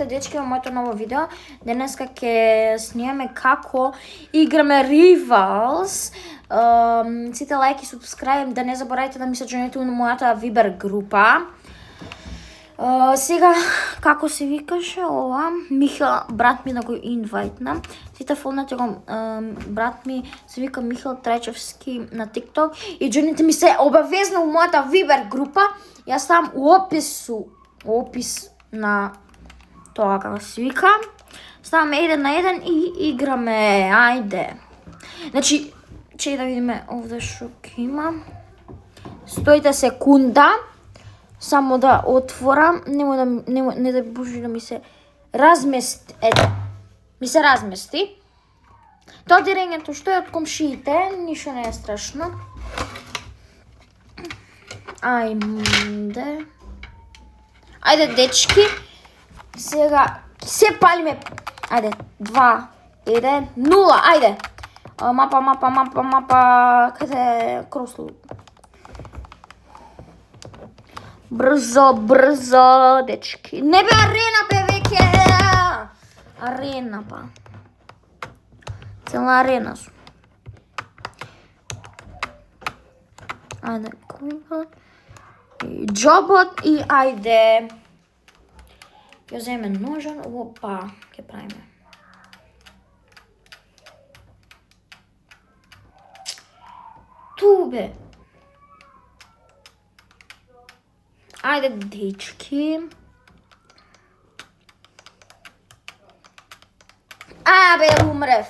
Здравейте дечки во моето ново видео. Денеска ќе снимаме како играме Rivals. Сите лайк и subscribe, да не заборавате да ми се joinете на мојата Viber група. Сега, како се викаше ова? Михал, брат ми да го инвайтна. Сите фолнете го, брат ми се вика Михал Трајчевски на TikTok. И joinете ми се обавезно у мојата Viber група. Јас ставам у опис на тоа како се вика. Ставаме 1 на 1 и играме. Ајде. Значи, че да видиме овде што ќе има. Стоите секунда. Само да отворам, не да божи да ми се размести. Ете, ми се размести. Тоа дирењето што е од комшиите, ништо не е страшно. Ајде. Ајде, дечки. Сега се палиме. Ајде, 2, 1, 0, ајде. Мапа. Каде е Крослу? Брзо, дечки. Не бе арена, бе, веќе. Арена, па. Цела арена су. Ајде, кој и джобот и ајде. Ќе земе ножен, опа, ќе правиме. Ту, бе. Ајде, дечки. Бе, умрев.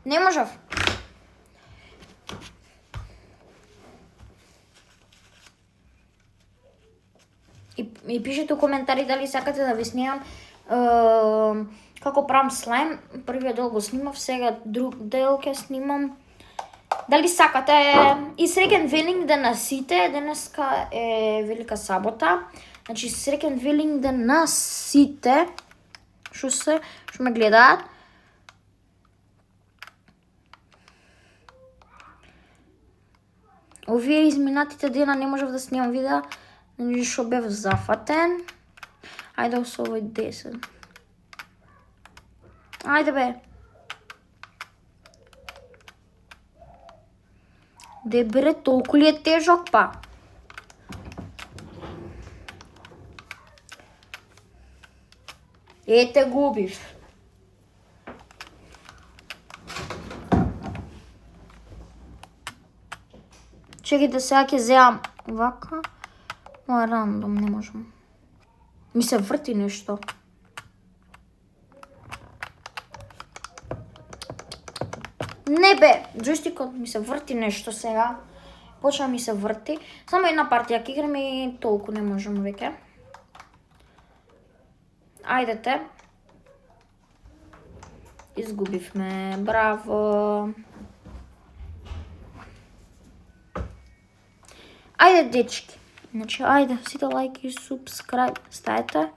Не можев. И пишете у коментари дали сакате да ви снимам како правам слайм. Првиот дел го снимав, сега друг дел ќе снимам. Дали сакате? И среќен Велингден на сите. Денеска е велика сабота. Значи среќен Велингден на сите што ме гледаат. Овие изминатите дена не можев да снимам видео, што бев зафатен. Ајде со овој 10. Ајде бе. Де бре, толку ли е тежок па? Ете губиш. Чекайте, сега ќе земам вака. Моја рандом, не можам. Ми се врти нешто. Не бе, джойстикот ми се врти нешто сега. Почна ми се врти. Само една партија ќе играм и толку не можам веќе. Ајдете. Изгубивме. Браво. Ајде, дечки. Значи, ајде, сите лайк и subscribe ставете.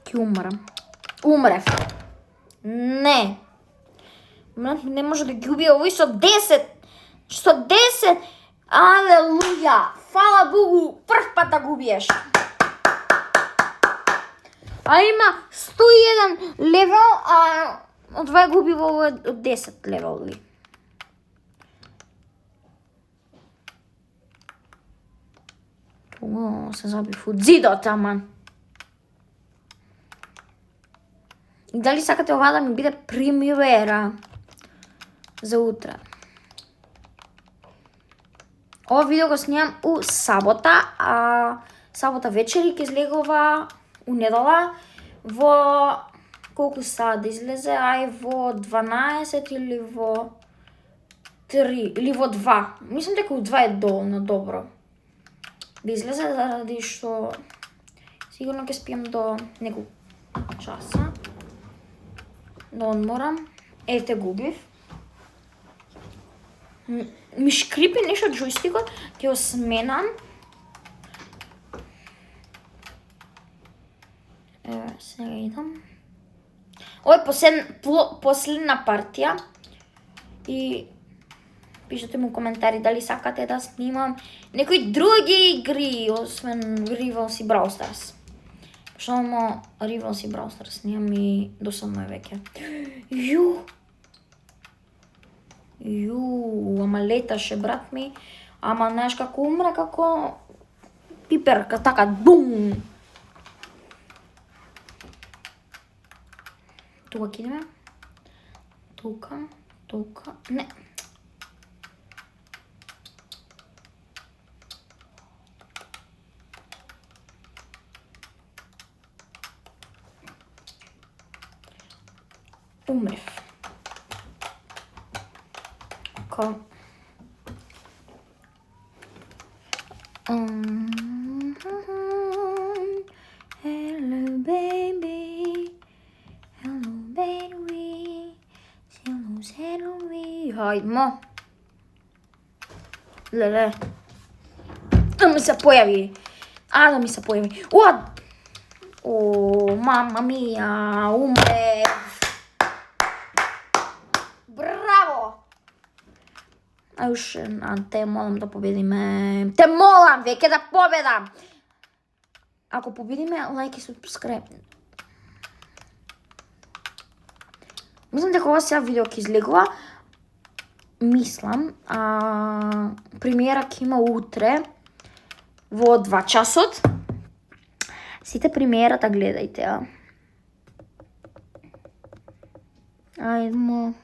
Ке умрам. Умрев. Не. Не може да ги убие овој со 10. Со 10. Алелуја. Фала Богу, прв пат да го убиеш. А има 101 левел, а од два губи во од 10 левел ли. Се забив од зидот, аман. И дали сакате ова да ми биде премиера за утре? Ова видео го снимам у сабота, а сабота вечери ќе излегува у недела во колку саат да излезе, во 12 или во 3 или во 2. Мислам дека у 2 е доволно добро да излезе, заради што сигурно ќе спијам до неколку часа. Да одморам. Ете губив. Ми шкрипи нешто джойстикот, ќе го сменам. Еве, сега идам. Ова е последна партија и Пишете му коментари дали сакате да снимам некои други игри, освен Rivals и Brawl Stars. Само Rivals и Brawl Stars снимам и досадно е веќе. Ама леташе брат ми, ама знаеш како умре, како пиперка, така, бум! Тука ќе идеме. Тука, не. Умрев. Ко? Hello baby, hello baby, hello baby. Хајдмо. Леле. Да ми се појави. Да ми се појави. О, мама мија, умре. Браво! Уште, те молам да победиме. Те молам веќе да победам. Ако победиме, лайк и субскрайб. Мислам дека ова сега видео ќе излегува. Мислам, премиера ќе има утре во 2 часот. Сите премиерата гледајте, Ајдмо.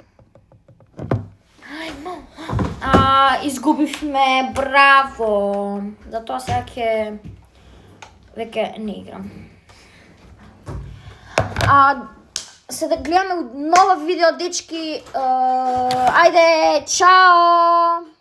Изгубивме, браво! Затоа сега веќе не играм. Се да гледаме нова видео, дечки. Ајде, чао!